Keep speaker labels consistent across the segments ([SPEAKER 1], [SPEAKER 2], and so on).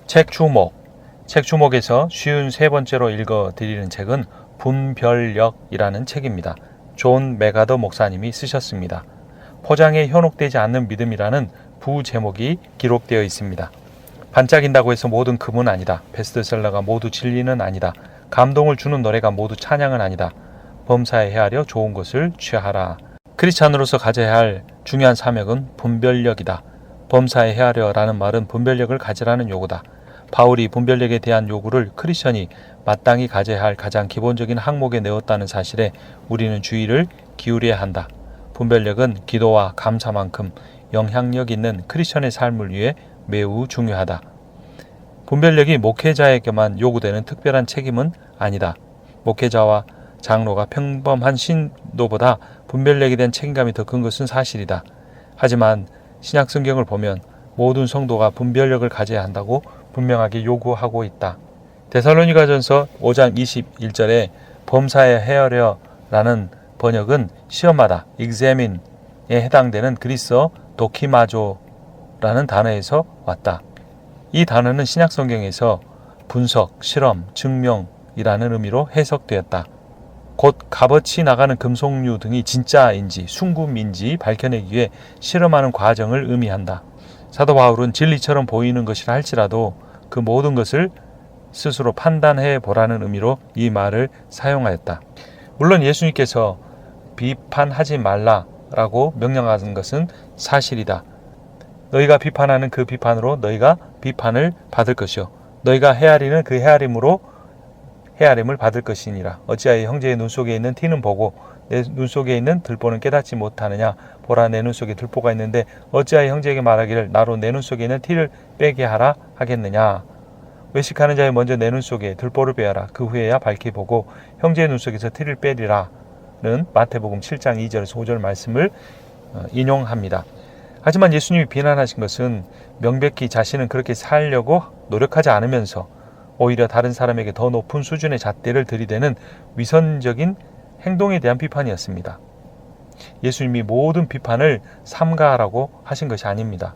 [SPEAKER 1] 책 주목. 책 주목에서 쉬운 세 번째로 읽어드리는 책은 분별력이라는 책입니다. 존 맥아더 목사님이 쓰셨습니다. 포장에 현혹되지 않는 믿음이라는 부제목이 기록되어 있습니다. 반짝인다고 해서 모든 금은 아니다. 베스트셀러가 모두 진리는 아니다. 감동을 주는 노래가 모두 찬양은 아니다. 범사에 헤아려 좋은 것을 취하라. 크리스찬으로서 가져야 할 중요한 사명은 분별력이다. 범사에 헤아려라는 말은 분별력을 가지라는 요구다. 바울이 분별력에 대한 요구를 크리스천이 마땅히 가져야 할 가장 기본적인 항목에 넣었다는 사실에 우리는 주의를 기울여야 한다. 분별력은 기도와 감사만큼 영향력 있는 크리스천의 삶을 위해 매우 중요하다. 분별력이 목회자에게만 요구되는 특별한 책임은 아니다. 목회자와 장로가 평범한 신도보다 분별력에 대한 책임감이 더 큰 것은 사실이다. 하지만 신약 성경을 보면 모든 성도가 분별력을 가져야 한다고 분명하게 요구하고 있다. 데살로니가전서 5장 21절에 범사에 헤아려라는 번역은 시험하다, examine에 해당되는 그리스어 도키마조라는 단어에서 왔다. 이 단어는 신약 성경에서 분석, 실험, 증명이라는 의미로 해석되었다. 곧 값어치 나가는 금속류 등이 진짜인지 순금인지 밝혀내기 위해 실험하는 과정을 의미한다. 사도 바울은 진리처럼 보이는 것이라 할지라도 그 모든 것을 스스로 판단해 보라는 의미로 이 말을 사용하였다. 물론 예수님께서 비판하지 말라라고 명령하는 것은 사실이다. 너희가 비판하는 그 비판으로 너희가 비판을 받을 것이요 너희가 헤아리는 그 헤아림으로 헤아림을 받을 것이니라. 어찌하여 형제의 눈 속에 있는 티는 보고 내 눈 속에 있는 들보는 깨닫지 못하느냐. 보라, 내 눈 속에 들보가 있는데 어찌하여 형제에게 말하기를 나로 내 눈 속에 있는 티를 빼게 하라 하겠느냐. 외식하는 자여 먼저 내 눈 속에 들보를 빼어라. 그 후에야 밝히 보고 형제의 눈 속에서 티를 빼리라는 마태복음 7장 2절에서 5절 말씀을 인용합니다. 하지만 예수님이 비난하신 것은 명백히 자신은 그렇게 살려고 노력하지 않으면서 오히려 다른 사람에게 더 높은 수준의 잣대를 들이대는 위선적인 행동에 대한 비판이었습니다. 예수님이 모든 비판을 삼가하라고 하신 것이 아닙니다.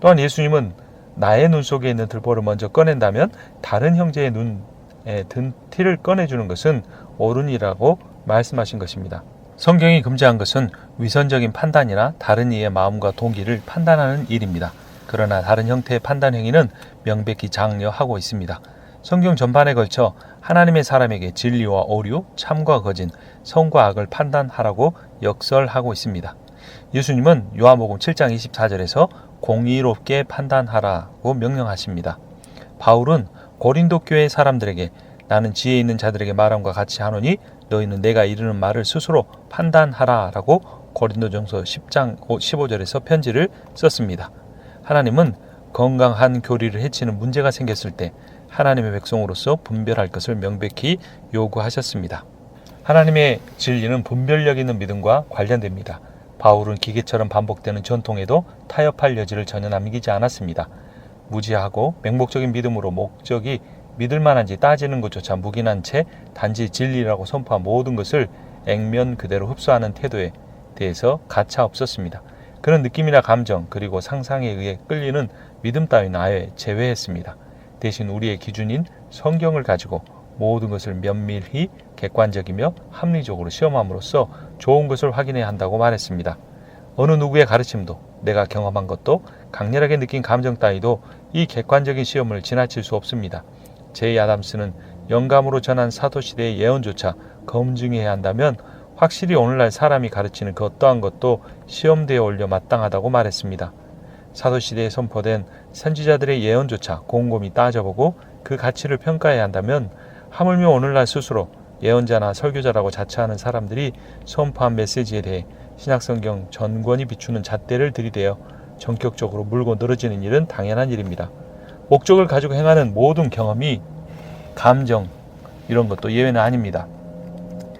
[SPEAKER 1] 또한 예수님은 나의 눈 속에 있는 들보를 먼저 꺼낸다면 다른 형제의 눈에 든 티를 꺼내주는 것은 옳으니라고 말씀하신 것입니다. 성경이 금지한 것은 위선적인 판단이나 다른 이의 마음과 동기를 판단하는 일입니다. 그러나 다른 형태의 판단 행위는 명백히 장려하고 있습니다. 성경 전반에 걸쳐 하나님의 사람에게 진리와 오류, 참과 거짓, 선과 악을 판단하라고 역설하고 있습니다. 예수님은 요한복음 7장 24절에서 공의롭게 판단하라고 명령하십니다. 바울은 고린도 교회 사람들에게 나는 지혜 있는 자들에게 말함과 같이 하노니 너희는 내가 이르는 말을 스스로 판단하라라고 고린도전서 10장 15절에서 편지를 썼습니다. 하나님은 건강한 교리를 해치는 문제가 생겼을 때 하나님의 백성으로서 분별할 것을 명백히 요구하셨습니다. 하나님의 진리는 분별력 있는 믿음과 관련됩니다. 바울은 기계처럼 반복되는 전통에도 타협할 여지를 전혀 남기지 않았습니다. 무지하고 맹목적인 믿음으로 목적이 믿을 만한지 따지는 것조차 묵인한 채 단지 진리라고 선포한 모든 것을 액면 그대로 흡수하는 태도에 대해서 가차 없었습니다. 그런 느낌이나 감정 그리고 상상에 의해 끌리는 믿음 따위는 아예 제외했습니다. 대신 우리의 기준인 성경을 가지고 모든 것을 면밀히 객관적이며 합리적으로 시험함으로써 좋은 것을 확인해야 한다고 말했습니다. 어느 누구의 가르침도 내가 경험한 것도 강렬하게 느낀 감정 따위도 이 객관적인 시험을 지나칠 수 없습니다. 제이 아담스는 영감으로 전한 사도시대의 예언조차 검증해야 한다면 확실히 오늘날 사람이 가르치는 그 어떠한 것도 시험대에 올려 마땅하다고 말했습니다. 사도시대에 선포된 선지자들의 예언조차 곰곰이 따져보고 그 가치를 평가해야 한다면 하물며 오늘날 스스로 예언자나 설교자라고 자처하는 사람들이 선포한 메시지에 대해 신약성경 전권이 비추는 잣대를 들이대어 전격적으로 물고 늘어지는 일은 당연한 일입니다. 목적을 가지고 행하는 모든 경험이 감정 이런 것도 예외는 아닙니다.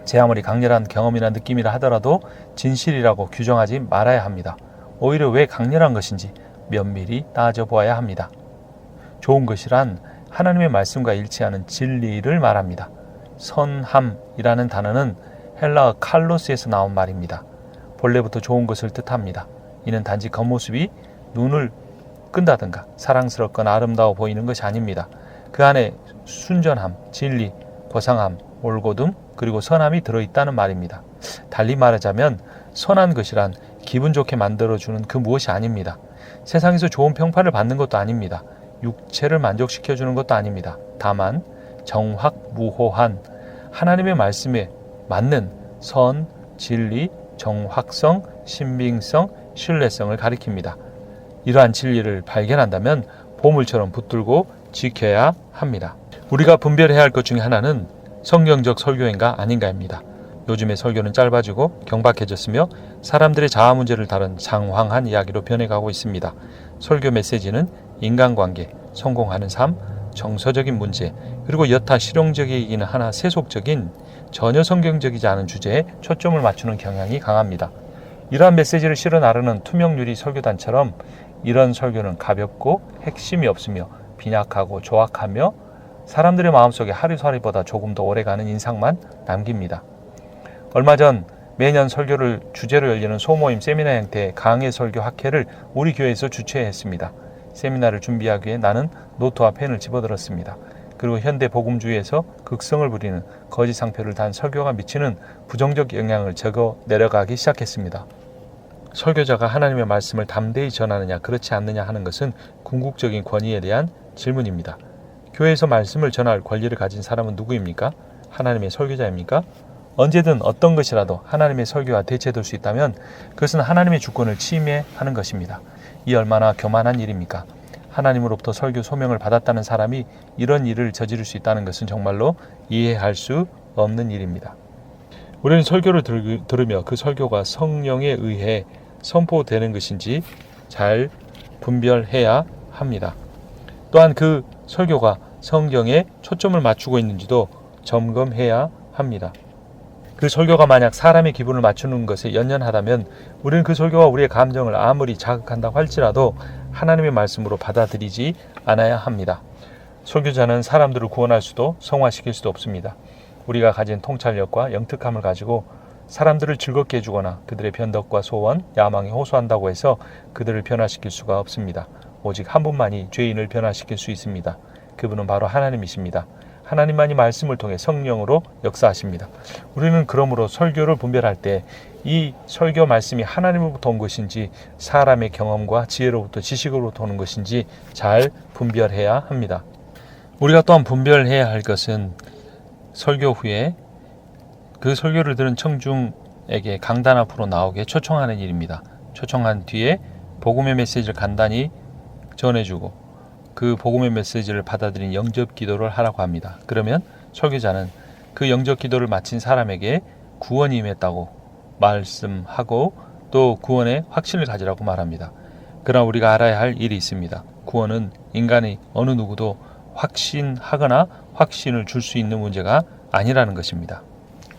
[SPEAKER 1] 제 아무리 강렬한 경험이나 느낌이라 하더라도 진실이라고 규정하지 말아야 합니다. 오히려 왜 강렬한 것인지 면밀히 따져보아야 합니다. 좋은 것이란 하나님의 말씀과 일치하는 진리를 말합니다. 선함이라는 단어는 헬라어 칼로스에서 나온 말입니다. 본래부터 좋은 것을 뜻합니다. 이는 단지 겉모습이 눈을 끈다든가 사랑스럽거나 아름다워 보이는 것이 아닙니다. 그 안에 순전함, 진리, 고상함, 올곧음, 그리고 선함이 들어있다는 말입니다. 달리 말하자면 선한 것이란 기분 좋게 만들어주는 그 무엇이 아닙니다. 세상에서 좋은 평판을 받는 것도 아닙니다. 육체를 만족시켜주는 것도 아닙니다. 다만 정확무호한 하나님의 말씀에 맞는 선, 진리, 정확성, 신빙성, 신뢰성을 가리킵니다. 이러한 진리를 발견한다면 보물처럼 붙들고 지켜야 합니다. 우리가 분별해야 할 것 중에 하나는 성경적 설교인가 아닌가입니다. 요즘의 설교는 짧아지고 경박해졌으며 사람들의 자아 문제를 다룬 장황한 이야기로 변해가고 있습니다. 설교 메시지는 인간관계, 성공하는 삶, 정서적인 문제, 그리고 여타 실용적이기는 하나 세속적인 전혀 성경적이지 않은 주제에 초점을 맞추는 경향이 강합니다. 이러한 메시지를 실어 나르는 투명유리 설교단처럼 이런 설교는 가볍고 핵심이 없으며 빈약하고 조악하며 사람들의 마음속에 하루살이보다 조금 더 오래가는 인상만 남깁니다. 얼마 전 매년 설교를 주제로 열리는 소모임 세미나 형태의 강해 설교 학회를 우리 교회에서 주최했습니다. 세미나를 준비하기 위해 나는 노트와 펜을 집어들었습니다. 그리고 현대 복음주의에서 극성을 부리는 거짓 상표를 단 설교가 미치는 부정적 영향을 적어 내려가기 시작했습니다. 설교자가 하나님의 말씀을 담대히 전하느냐 그렇지 않느냐 하는 것은 궁극적인 권위에 대한 질문입니다. 교회에서 말씀을 전할 권리를 가진 사람은 누구입니까? 하나님의 설교자입니까? 언제든 어떤 것이라도 하나님의 설교와 대체될 수 있다면 그것은 하나님의 주권을 침해하는 것입니다. 이 얼마나 교만한 일입니까? 하나님으로부터 설교 소명을 받았다는 사람이 이런 일을 저지를 수 있다는 것은 정말로 이해할 수 없는 일입니다. 우리는 설교를 들으며 그 설교가 성령에 의해 선포되는 것인지 잘 분별해야 합니다. 또한 그 설교가 성경에 초점을 맞추고 있는지도 점검해야 합니다. 그 설교가 만약 사람의 기분을 맞추는 것에 연연하다면 우리는 그 설교가 우리의 감정을 아무리 자극한다고 할지라도 하나님의 말씀으로 받아들이지 않아야 합니다. 설교자는 사람들을 구원할 수도 성화시킬 수도 없습니다. 우리가 가진 통찰력과 영특함을 가지고 사람들을 즐겁게 해주거나 그들의 변덕과 소원, 야망에 호소한다고 해서 그들을 변화시킬 수가 없습니다. 오직 한 분만이 죄인을 변화시킬 수 있습니다. 그분은 바로 하나님이십니다. 하나님만이 말씀을 통해 성령으로 역사하십니다. 우리는 그러므로 설교를 분별할 때 이 설교 말씀이 하나님으로부터 온 것인지 사람의 경험과 지혜로부터 지식으로부터 오는 것인지 잘 분별해야 합니다. 우리가 또한 분별해야 할 것은 설교 후에 그 설교를 들은 청중에게 강단 앞으로 나오게 초청하는 일입니다. 초청한 뒤에 복음의 메시지를 간단히 전해주고 그 복음의 메시지를 받아들인 영접 기도를 하라고 합니다. 그러면 설교자는 그 영접 기도를 마친 사람에게 구원이 임했다고 말씀하고 또 구원의 확신을 가지라고 말합니다. 그러나 우리가 알아야 할 일이 있습니다. 구원은 인간이 어느 누구도 확신하거나 확신을 줄 수 있는 문제가 아니라는 것입니다.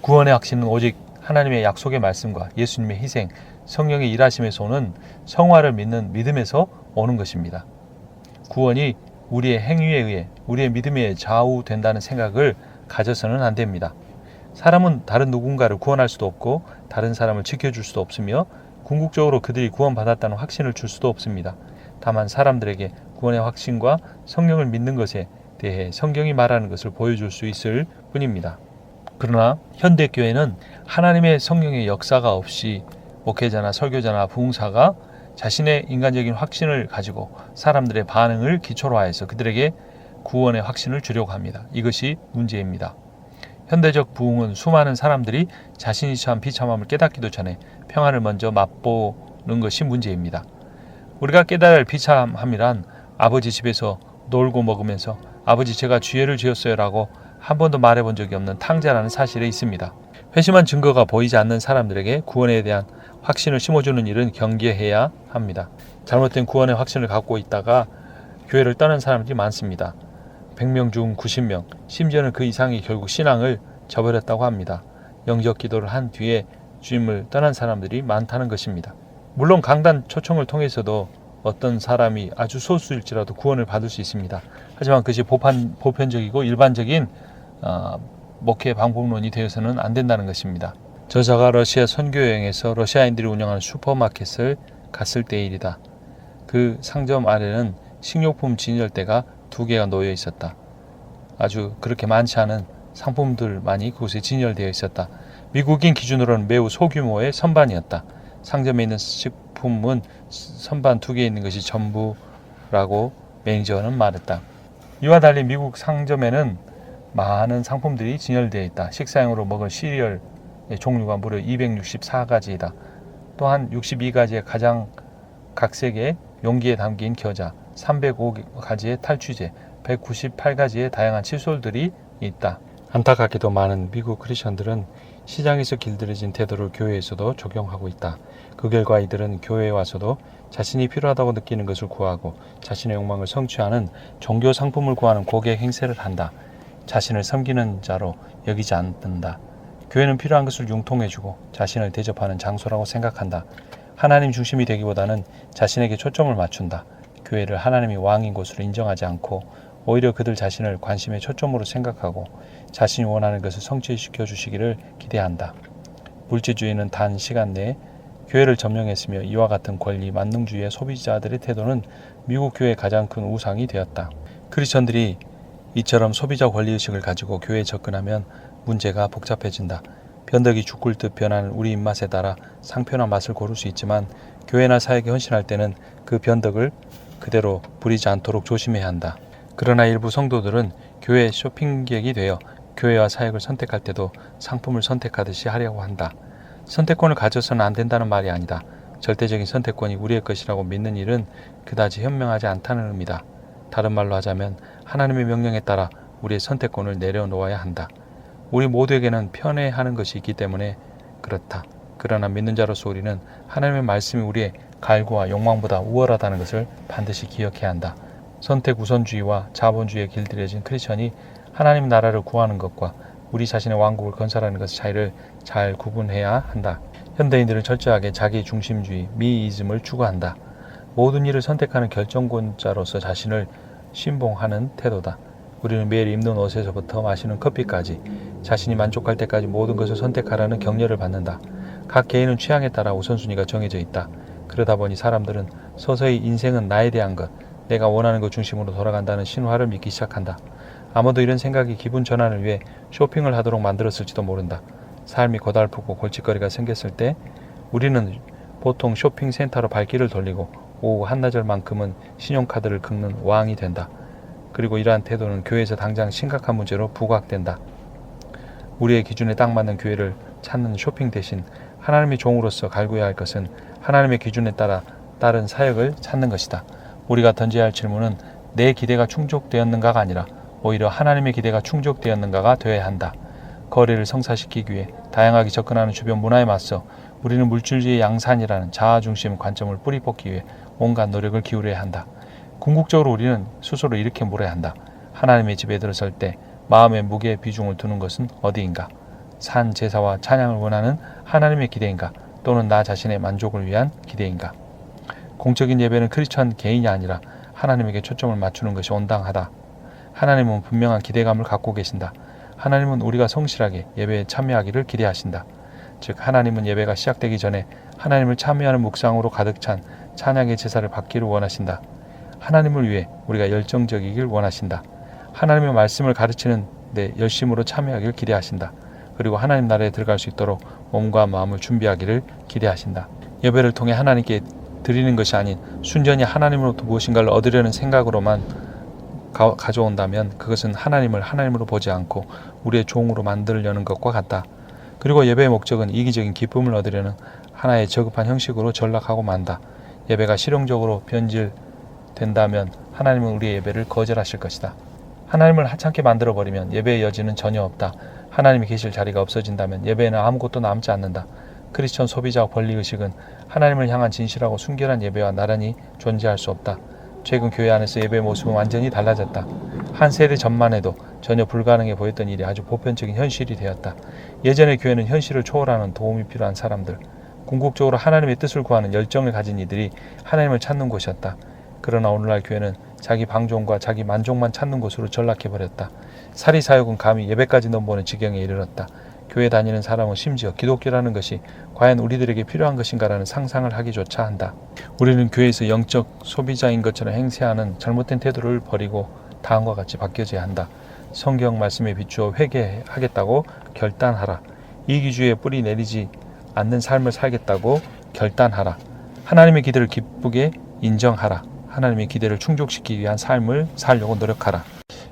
[SPEAKER 1] 구원의 확신은 오직 하나님의 약속의 말씀과 예수님의 희생, 성령의 일하심에서 오는 성화를 믿는 믿음에서 오는 것입니다. 구원이 우리의 행위에 의해 우리의 믿음에 좌우된다는 생각을 가져서는 안 됩니다. 사람은 다른 누군가를 구원할 수도 없고 다른 사람을 지켜줄 수도 없으며 궁극적으로 그들이 구원받았다는 확신을 줄 수도 없습니다. 다만 사람들에게 구원의 확신과 성령을 믿는 것에 대해 성경이 말하는 것을 보여줄 수 있을 뿐입니다. 그러나 현대교회는 하나님의 성령의 역사가 없이 목회자나 설교자나 부흥사가 자신의 인간적인 확신을 가지고 사람들의 반응을 기초로 하여서 그들에게 구원의 확신을 주려고 합니다. 이것이 문제입니다. 현대적 부흥은 수많은 사람들이 자신이 처한 비참함을 깨닫기도 전에 평안을 먼저 맛보는 것이 문제입니다. 우리가 깨달아야 할 비참함이란 아버지 집에서 놀고 먹으면서 아버지 제가 죄를 지었어요 라고 한 번도 말해본 적이 없는 탕자라는 사실에 있습니다. 회심한 증거가 보이지 않는 사람들에게 구원에 대한 확신을 심어주는 일은 경계해야 합니다. 잘못된 구원의 확신을 갖고 있다가 교회를 떠난 사람들이 많습니다. 100명 중 90명, 심지어는 그 이상이 결국 신앙을 저버렸다고 합니다. 영접 기도를 한 뒤에 주님을 떠난 사람들이 많다는 것입니다. 물론 강단 초청을 통해서도 어떤 사람이 아주 소수일지라도 구원을 받을 수 있습니다. 하지만 그것이 보편적이고 일반적인 목회 방법론이 되어서는 안 된다는 것입니다. 저자가 러시아 선교 여행에서 러시아인들이 운영하는 슈퍼마켓을 갔을 때의 일이다. 그 상점 아래는 식료품 진열대가 2개가 놓여 있었다. 아주 그렇게 많지 않은 상품들만이 그곳에 진열되어 있었다. 미국인 기준으로는 매우 소규모의 선반이었다. 상점에 있는 식품은 선반 2개 있는 것이 전부라고 매니저는 말했다. 이와 달리 미국 상점에는 많은 상품들이 진열되어 있다. 식사용으로 먹을 시리얼의 종류가 무려 264가지이다. 또한 62가지의 가장 각색의 용기에 담긴 겨자, 305가지의 탈취제, 198가지의 다양한 칫솔들이 있다. 안타깝게도 많은 미국 크리스천들은 시장에서 길들여진 태도를 교회에서도 적용하고 있다. 그 결과 이들은 교회에 와서도 자신이 필요하다고 느끼는 것을 구하고 자신의 욕망을 성취하는 종교 상품을 구하는 고객 행세를 한다. 자신을 섬기는 자로 여기지 않는다. 교회는 필요한 것을 융통해주고 자신을 대접하는 장소라고 생각한다. 하나님 중심이 되기보다는 자신에게 초점을 맞춘다. 교회를 하나님이 왕인 곳으로 인정하지 않고 오히려 그들 자신을 관심의 초점으로 생각하고 자신이 원하는 것을 성취시켜 주시기를 기대한다. 물질주의는 단 시간 내에 교회를 점령했으며 이와 같은 권리 만능주의의 소비자들의 태도는 미국 교회의 가장 큰 우상이 되었다. 크리스천들이 이처럼 소비자 권리의식을 가지고 교회에 접근하면 문제가 복잡해진다. 변덕이 죽 듯 변하는 우리 입맛에 따라 상표나 맛을 고를 수 있지만 교회나 사역에 헌신할 때는 그 변덕을 그대로 부리지 않도록 조심해야 한다. 그러나 일부 성도들은 교회 쇼핑객이 되어 교회와 사역을 선택할 때도 상품을 선택하듯이 하려고 한다. 선택권을 가져서는 안 된다는 말이 아니다. 절대적인 선택권이 우리의 것이라고 믿는 일은 그다지 현명하지 않다는 의미다. 다른 말로 하자면 하나님의 명령에 따라 우리의 선택권을 내려놓아야 한다. 우리 모두에게는 편애하는 것이 있기 때문에 그렇다. 그러나 믿는 자로서 우리는 하나님의 말씀이 우리의 갈구와 욕망보다 우월하다는 것을 반드시 기억해야 한다. 선택 우선주의와 자본주의에 길들여진 크리스천이 하나님 나라를 구하는 것과 우리 자신의 왕국을 건설하는 것의 차이를 잘 구분해야 한다. 현대인들은 철저하게 자기 중심주의, 미이즘을 추구한다. 모든 일을 선택하는 결정권자로서 자신을 신봉하는 태도다. 우리는 매일 입는 옷에서부터 마시는 커피까지 자신이 만족할 때까지 모든 것을 선택하라는 격려를 받는다. 각 개인은 취향에 따라 우선순위가 정해져 있다. 그러다 보니 사람들은 서서히 인생은 나에 대한 것, 내가 원하는 것 중심으로 돌아간다는 신화를 믿기 시작한다. 아마도 이런 생각이 기분 전환을 위해 쇼핑을 하도록 만들었을지도 모른다. 삶이 고달프고 골칫거리가 생겼을 때 우리는 보통 쇼핑센터로 발길을 돌리고 오후 한나절만큼은 신용카드를 긁는 왕이 된다. 그리고 이러한 태도는 교회에서 당장 심각한 문제로 부각된다. 우리의 기준에 딱 맞는 교회를 찾는 쇼핑 대신 하나님의 종으로서 갈구해야 할 것은 하나님의 기준에 따라 다른 사역을 찾는 것이다. 우리가 던져야 할 질문은 내 기대가 충족되었는가가 아니라 오히려 하나님의 기대가 충족되었는가가 되어야 한다. 거래를 성사시키기 위해 다양하게 접근하는 주변 문화에 맞서 우리는 물질주의 양산이라는 자아중심 관점을 뿌리 뽑기 위해 온갖 노력을 기울여야 한다. 궁극적으로 우리는 스스로 이렇게 물어야 한다. 하나님의 집에 들어설 때 마음의 무게에 비중을 두는 것은 어디인가? 산 제사와 찬양을 원하는 하나님의 기대인가? 또는 나 자신의 만족을 위한 기대인가? 공적인 예배는 크리스천 개인이 아니라 하나님에게 초점을 맞추는 것이 온당하다. 하나님은 분명한 기대감을 갖고 계신다. 하나님은 우리가 성실하게 예배에 참여하기를 기대하신다. 즉 하나님은 예배가 시작되기 전에 하나님을 참여하는 묵상으로 가득 찬 찬양의 제사를 받기를 원하신다. 하나님을 위해 우리가 열정적이길 원하신다. 하나님의 말씀을 가르치는 데 열심으로 참여하기를 기대하신다. 그리고 하나님 나라에 들어갈 수 있도록 몸과 마음을 준비하기를 기대하신다. 예배를 통해 하나님께 드리는 것이 아닌 순전히 하나님으로부터 무엇인가를 얻으려는 생각으로만 가져온다면 그것은 하나님을 하나님으로 보지 않고 우리의 종으로 만들려는 것과 같다. 그리고 예배의 목적은 이기적인 기쁨을 얻으려는 하나의 저급한 형식으로 전락하고 만다. 예배가 실용적으로 변질된다면 하나님은 우리의 예배를 거절하실 것이다. 하나님을 하찮게 만들어버리면 예배의 여지는 전혀 없다. 하나님이 계실 자리가 없어진다면 예배에는 아무것도 남지 않는다. 크리스천 소비자 권리의식은 하나님을 향한 진실하고 순결한 예배와 나란히 존재할 수 없다. 최근 교회 안에서 예배의 모습은 완전히 달라졌다. 한 세대 전만 해도 전혀 불가능해 보였던 일이 아주 보편적인 현실이 되었다. 예전의 교회는 현실을 초월하는 도움이 필요한 사람들, 궁극적으로 하나님의 뜻을 구하는 열정을 가진 이들이 하나님을 찾는 곳이었다. 그러나 오늘날 교회는 자기 방종과 자기 만족만 찾는 곳으로 전락해버렸다. 사리사욕은 감히 예배까지 넘보는 지경에 이르렀다. 교회 다니는 사람은 심지어 기독교라는 것이 과연 우리들에게 필요한 것인가라는 상상을 하기조차 한다. 우리는 교회에서 영적 소비자인 것처럼 행세하는 잘못된 태도를 버리고 다음과 같이 바뀌어져야 한다. 성경 말씀에 비추어 회개하겠다고 결단하라. 이기주의에 뿌리 내리지 않는 삶을 살겠다고 결단하라. 하나님의 기대를 기쁘게 인정하라. 하나님의 기대를 충족시키기 위한 삶을 살려고 노력하라.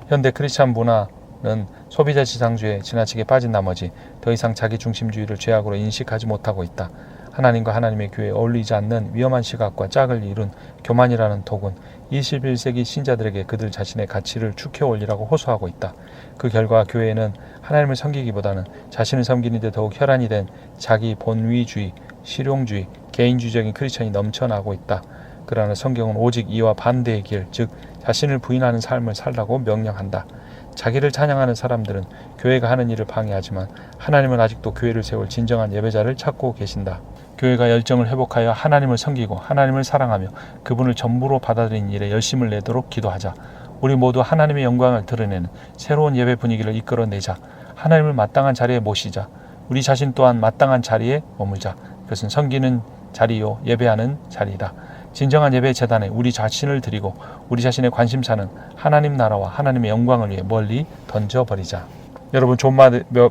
[SPEAKER 1] 현대 크리스찬 문화는 소비자 지상주의에 지나치게 빠진 나머지 더 이상 자기 중심주의를 죄악으로 인식하지 못하고 있다. 하나님과 하나님의 교회에 어울리지 않는 위험한 시각과 짝을 이룬 교만이라는 독은 21세기 신자들에게 그들 자신의 가치를 축혀 올리라고 호소하고 있다. 그 결과 교회에는 하나님을 섬기기보다는 자신을 섬기는 데 더욱 혈안이 된 자기 본위주의, 실용주의, 개인주의적인 크리스천이 넘쳐나고 있다. 그러나 성경은 오직 이와 반대의 길, 즉 자신을 부인하는 삶을 살라고 명령한다. 자기를 찬양하는 사람들은 교회가 하는 일을 방해하지만 하나님은 아직도 교회를 세울 진정한 예배자를 찾고 계신다. 교회가 열정을 회복하여 하나님을 섬기고 하나님을 사랑하며 그분을 전부로 받아들이는 일에 열심을 내도록 기도하자. 우리 모두 하나님의 영광을 드러내는 새로운 예배 분위기를 이끌어내자. 하나님을 마땅한 자리에 모시자. 우리 자신 또한 마땅한 자리에 머물자. 그것은 섬기는 자리요 예배하는 자리이다. 진정한 예배 재단에 우리 자신을 드리고 우리 자신의 관심사는 하나님 나라와 하나님의 영광을 위해 멀리 던져버리자. 여러분, 존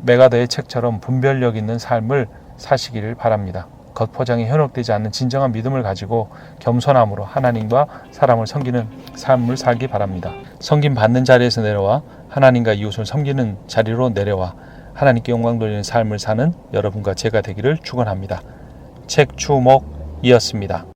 [SPEAKER 1] 메가더의 책처럼 분별력 있는 삶을 사시기를 바랍니다. 겉포장에 현혹되지 않는 진정한 믿음을 가지고 겸손함으로 하나님과 사람을 섬기는 삶을 살기 바랍니다. 섬김 받는 자리에서 내려와 하나님과 이웃을 섬기는 자리로 내려와 하나님께 영광 돌리는 삶을 사는 여러분과 제가 되기를 축원합니다. 책 추목이었습니다.